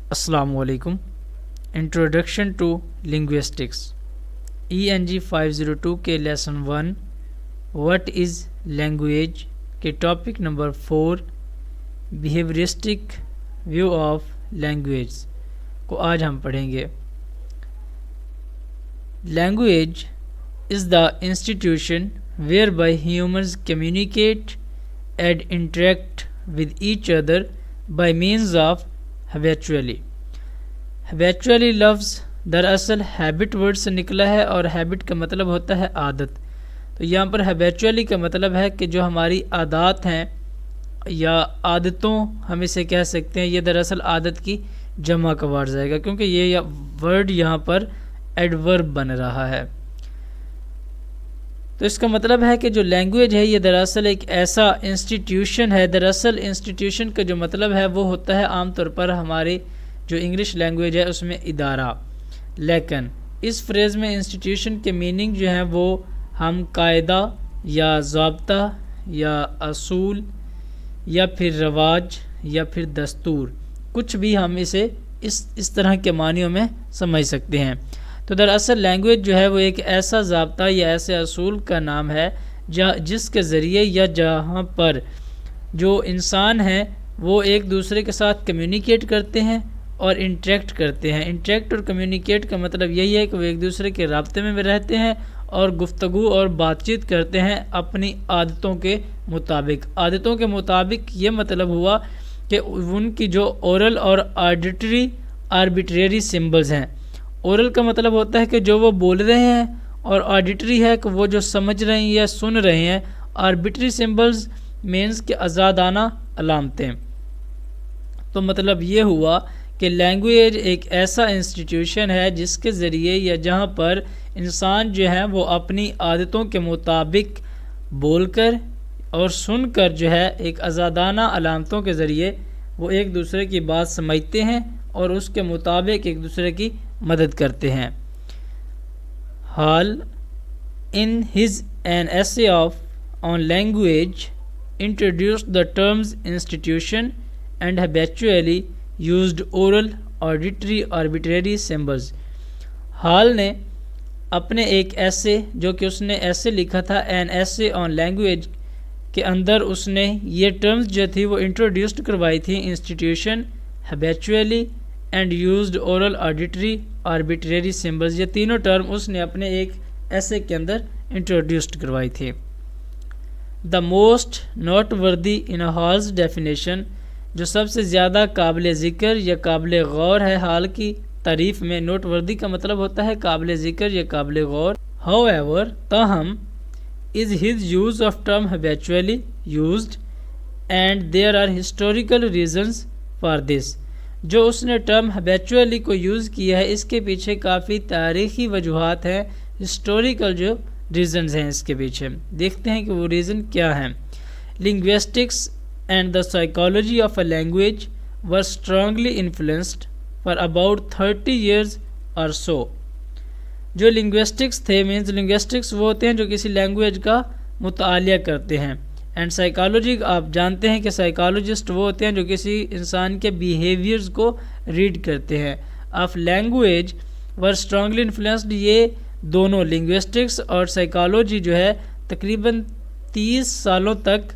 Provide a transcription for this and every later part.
السلام علیکم. Introduction to linguistics ENG 502 کے لیسن 1 وٹ از لینگویج کے topic number 4 behaviouristic view of language کو آج ہم پڑھیں گے. Language is the institution whereby humans communicate and interact with each other by means of habitually لفظ دراصل habit word سے نکلا ہے اور ہیبٹ کا مطلب ہوتا ہے عادت. تو یہاں پر ہیبیچولی کا مطلب ہے کہ جو ہماری عادات ہیں یا عادتوں ہم اسے کہہ سکتے ہیں، یہ دراصل عادت کی جمع کا ورڈ آئے گا کیونکہ یہ ورڈ یہاں پر ایڈورب بن رہا ہے. تو اس کا مطلب ہے کہ جو لینگویج ہے یہ دراصل ایک ایسا انسٹیٹیوشن ہے. دراصل انسٹیٹیوشن کا جو مطلب ہے وہ ہوتا ہے عام طور پر ہماری جو انگلش لینگویج ہے اس میں ادارہ، لیکن اس فریز میں انسٹیٹیوشن کے میننگ جو ہیں وہ ہم قاعدہ یا ضابطہ یا اصول یا پھر رواج یا پھر دستور، کچھ بھی ہم اسے اس طرح کے معنیوں میں سمجھ سکتے ہیں. تو دراصل لینگویج جو ہے وہ ایک ایسا ضابطہ یا ایسے اصول کا نام ہے جس کے ذریعے یا جہاں پر جو انسان ہیں وہ ایک دوسرے کے ساتھ کمیونیکیٹ کرتے ہیں اور انٹریکٹ کرتے ہیں. انٹریکٹ اور کمیونیکیٹ کا مطلب یہی ہے کہ وہ ایک دوسرے کے رابطے میں رہتے ہیں اور گفتگو اور بات چیت کرتے ہیں اپنی عادتوں کے مطابق. عادتوں کے مطابق یہ مطلب ہوا کہ ان کی جو اورل اور آربیٹریری سمبلز ہیں. اورل کا مطلب ہوتا ہے کہ جو وہ بول رہے ہیں اور آڈیٹری ہے کہ وہ جو سمجھ رہے ہیں یا سن رہے ہیں. آربیٹری سمبلز مینز کے آزادانہ علامتیں. تو مطلب یہ ہوا کہ لینگویج ایک ایسا انسٹیٹیوشن ہے جس کے ذریعے یا جہاں پر انسان جو ہے وہ اپنی عادتوں کے مطابق بول کر اور سن کر جو ہے ایک آزادانہ علامتوں کے ذریعے وہ ایک دوسرے کی بات سمجھتے ہیں اور اس کے مطابق ایک دوسرے کی مدد کرتے ہیں. Hall in his an essay on language introduced the terms institution and habitually used oral, auditory, arbitrary symbols. Hall نے اپنے ایک ایسے جو کہ اس نے ایسے لکھا تھا an essay on language کے اندر اس نے یہ ٹرمز جو تھی وہ انٹروڈیوسڈ کروائی تھی. Institution, habitually and used oral, auditory, arbitrary symbols, یہ تینوں ٹرم اس نے اپنے ایک ایسے کے اندر انٹروڈیوسڈ کروائی تھی. دا موسٹ نوٹ وردی ان ہالز ڈیفینیشن، جو سب سے زیادہ قابل ذکر یا قابل غور ہے ہال کی تعریف میں. نوٹ وردی کا مطلب ہوتا ہے قابل ذکر یا قابل غور. ہاؤ ایور، تاہم، is his use of term habitually used and there are historical reasons for this. جو اس نے ٹرم ہیبیچولی کو یوز کیا ہے اس کے پیچھے کافی تاریخی وجوہات ہیں، ہسٹوریکل جو ریزنز ہیں اس کے پیچھے. دیکھتے ہیں کہ وہ ریزن کیا ہیں. Linguistics and the psychology of a language were strongly influenced for about 30 years اور سو. جو لنگویسٹکس تھے، مینز لنگویسٹکس وہ ہوتے ہیں جو کسی لینگویج کا مطالعہ کرتے ہیں. اینڈ سائیکالوجی، آپ جانتے ہیں کہ سائیکالوجسٹ وہ ہوتے ہیں جو کسی انسان کے بیہیویئرز کو ریڈ کرتے ہیں. Of language were strongly influenced, یہ دونوں لنگویسٹکس اور سائیکالوجی جو ہے تقریباً 30 سالوں تک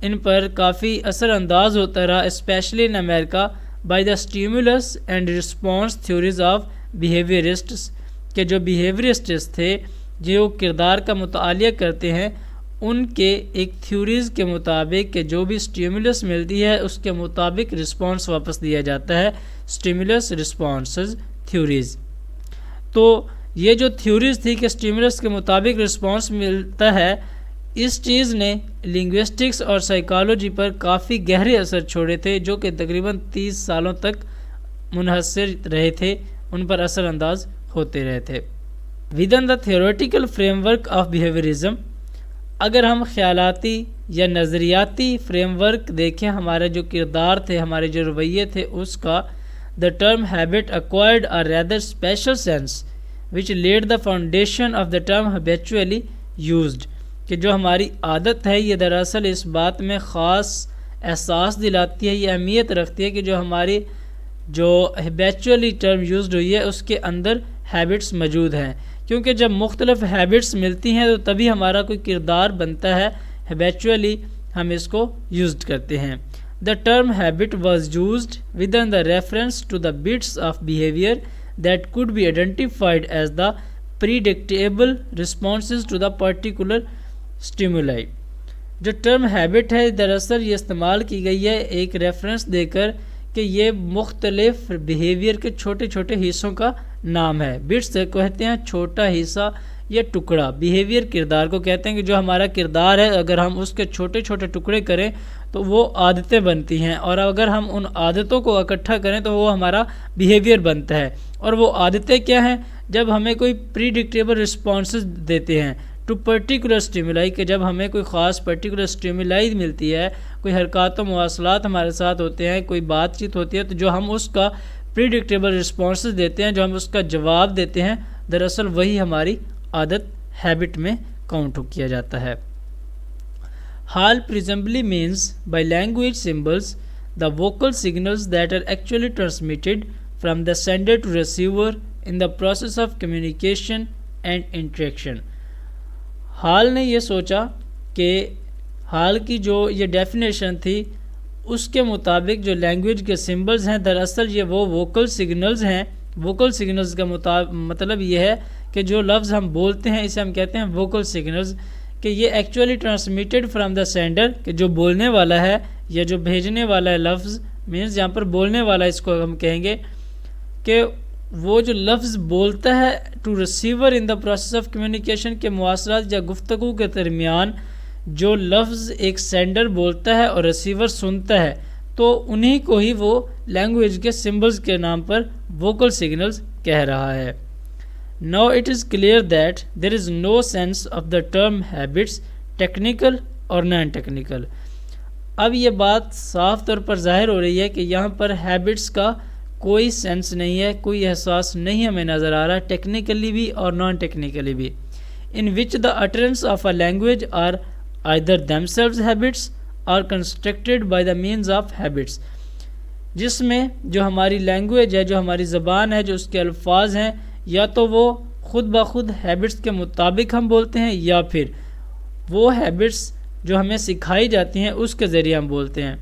ان پر کافی اثر انداز ہوتا رہا، especially in America, by the stimulus and response theories of behaviourists, کہ جو بیہیویئرسٹس تھے جو کردار کا مطالعہ کرتے ہیں ان کے ایک تھیوریز کے مطابق کہ جو بھی اسٹیمولس ملتی ہے اس کے مطابق رسپانس واپس دیا جاتا ہے. Stimulus responses theories. تو یہ جو تھیوریز تھی کہ اسٹیمولس کے مطابق رسپانس ملتا ہے، اس چیز نے لنگویسٹکس اور سائیکالوجی پر کافی گہرے اثر چھوڑے تھے جو کہ تقریباً 30 سالوں تک منحصر رہے تھے، ان پر اثر انداز ہوتے رہے تھے. ودن دا تھیوریٹیکل فریم ورک آف بیہیویئرزم، اگر ہم خیالاتی یا نظریاتی فریم ورک دیکھیں ہمارے جو کردار تھے، ہمارے جو رویے تھے اس کا، the term habit acquired a rather special sense which laid the foundation of the term habitually used، کہ جو ہماری عادت ہے یہ دراصل اس بات میں خاص احساس دلاتی ہے، یہ اہمیت رکھتی ہے کہ جو ہماری جو ہیبیچولی ٹرم یوزڈ ہوئی ہے اس کے اندر ہیبٹس موجود ہیں، کیونکہ جب مختلف ہیبٹس ملتی ہیں تو تبھی ہمارا کوئی کردار بنتا ہے. ہیبیچولی ہم اس کو یوزڈ کرتے ہیں. The term habit was used within the reference to the bits of behavior that could be identified as the predictable responses to the particular stimuli. جو ٹرم ہیبٹ ہے دراصل یہ استعمال کی گئی ہے ایک ریفرنس دے کر کہ یہ مختلف بیہیویئر کے چھوٹے چھوٹے حصوں کا نام ہے. بٹس کہتے ہیں چھوٹا حصہ یا ٹکڑا، بیہیویئر کردار کو کہتے ہیں کہ جو ہمارا کردار ہے اگر ہم اس کے چھوٹے چھوٹے ٹکڑے کریں تو وہ عادتیں بنتی ہیں، اور اگر ہم ان عادتوں کو اکٹھا کریں تو وہ ہمارا بیہیویئر بنتا ہے. اور وہ عادتیں کیا ہیں؟ جب ہمیں کوئی پریڈکٹیبل رسپانسز دیتے ہیں ٹو پرٹیکولر اسٹیمولائی، کہ جب ہمیں کوئی خاص پرٹیکولر اسٹیمولائی ملتی ہے، کوئی حرکات و مواصلات ہمارے ساتھ ہوتے ہیں، کوئی بات چیت ہوتی ہے، تو جو ہم اس کا پریڈکٹیبل رسپانسز دیتے ہیں، جو ہم اس کا جواب دیتے ہیں، دراصل وہی ہماری عادت ہیبٹ میں کاؤنٹ کیا جاتا ہے. Hall presumably means by language symbols the vocal signals that are actually transmitted from the sender to receiver in the process of communication and interaction. Hall نے یہ سوچا کہ ہال کی جو یہ ڈیفینیشن تھی اس کے مطابق جو لینگویج کے سمبلز ہیں دراصل یہ وہ ووکل سگنلز ہیں. ووکل سگنلز کا مطلب یہ ہے کہ جو لفظ ہم بولتے ہیں اسے ہم کہتے ہیں ووکل سگنلز، کہ یہ actually transmitted from the sender, کہ جو بولنے والا ہے یا جو بھیجنے والا ہے لفظ، مینز یہاں پر بولنے والا اس کو ہم کہیں گے کہ وہ جو لفظ بولتا ہے to receiver in the process of communication, کے مواصلات یا گفتگو کے درمیان جو لفظ ایک سینڈر بولتا ہے اور ریسیور سنتا ہے تو انہی کو ہی وہ لینگویج کے سمبلز کے نام پر ووکل سگنلز کہہ رہا ہے. Now it is clear that there is no sense of the term habits, technical or non-technical. اب یہ بات صاف طور پر ظاہر ہو رہی ہے کہ یہاں پر ہیبٹس کا کوئی سینس نہیں ہے، کوئی احساس نہیں ہمیں نظر آ رہا، ٹیکنیکلی بھی اور نان ٹیکنیکلی بھی. In which the utterance of a language are either themselves habits or constructed by the means of habits. جس میں جو ہماری لینگویج ہے، جو ہماری زبان ہے، جو اس کے الفاظ ہیں، یا تو وہ خود بخود ہیبٹس کے مطابق ہم بولتے ہیں یا پھر وہ ہیبٹس جو ہمیں سکھائی جاتی ہیں اس کے ذریعے ہم بولتے ہیں.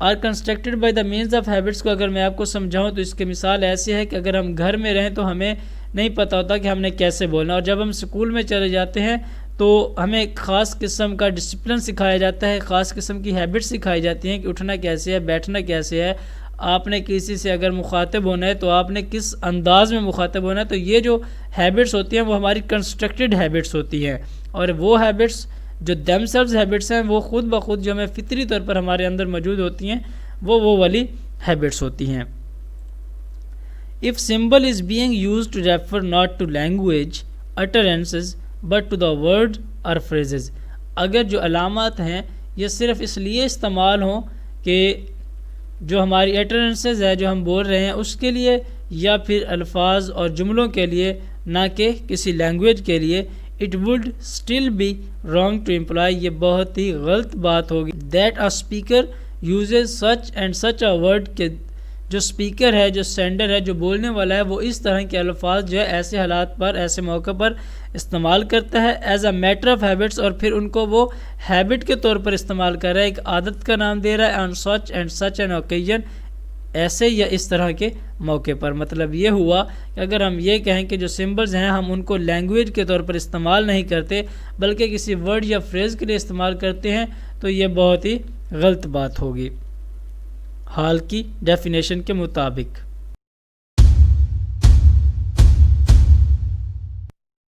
Are constructed by the means of habits کو اگر میں آپ کو سمجھاؤں تو اس کی مثال ایسی ہے کہ اگر ہم گھر میں رہیں تو ہمیں نہیں پتہ ہوتا کہ ہم نے کیسے بولنا، اور جب ہم اسکول میں چلے جاتے ہیں تو ہمیں ایک خاص قسم کا ڈسپلن سکھایا جاتا ہے، خاص قسم کی ہیبٹس سکھائی جاتی ہیں کہ اٹھنا کیسے ہے، بیٹھنا کیسے ہے، آپ نے کسی سے اگر مخاطب ہونا ہے تو آپ نے کس انداز میں مخاطب ہونا ہے. تو یہ جو ہیبٹس ہوتی ہیں وہ ہماری کنسٹرکٹڈ ہیبٹس ہوتی ہیں، اور وہ ہیبٹس جو دیم سیلز ہیبٹس ہیں وہ خود بخود جو ہمیں فطری طور پر ہمارے اندر موجود ہوتی ہیں وہ والی ہیبٹس ہوتی ہیں. If symbol is being used to refer not to language utterances but to the word or phrases. اگر جو علامات ہیں یہ صرف اس لیے استعمال ہوں کہ جو ہماری اٹرنسز ہے جو ہم بول رہے ہیں اس کے لیے یا پھر الفاظ اور جملوں کے لیے، نہ کہ کسی لینگویج کے لیے، it would still be wrong to imply، یہ بہت ہی غلط بات ہوگی that a speaker uses such and such a word، کہ جو سپیکر ہے، جو سینڈر ہے، جو بولنے والا ہے، وہ اس طرح کے الفاظ جو ہے ایسے حالات پر، ایسے موقع پر استعمال کرتا ہے as a matter of habits, اور پھر ان کو وہ ہیبٹ کے طور پر استعمال کر رہا ہے، ایک عادت کا نام دے رہا ہے on such and such an occasion, ایسے یا اس طرح کے موقع پر. مطلب یہ ہوا کہ اگر ہم یہ کہیں کہ جو سمبلز ہیں ہم ان کو لینگویج کے طور پر استعمال نہیں کرتے بلکہ کسی ورڈ یا فریز کے لیے استعمال کرتے ہیں تو یہ بہت ہی غلط بات ہوگی حال کی ڈیفینیشن کے مطابق.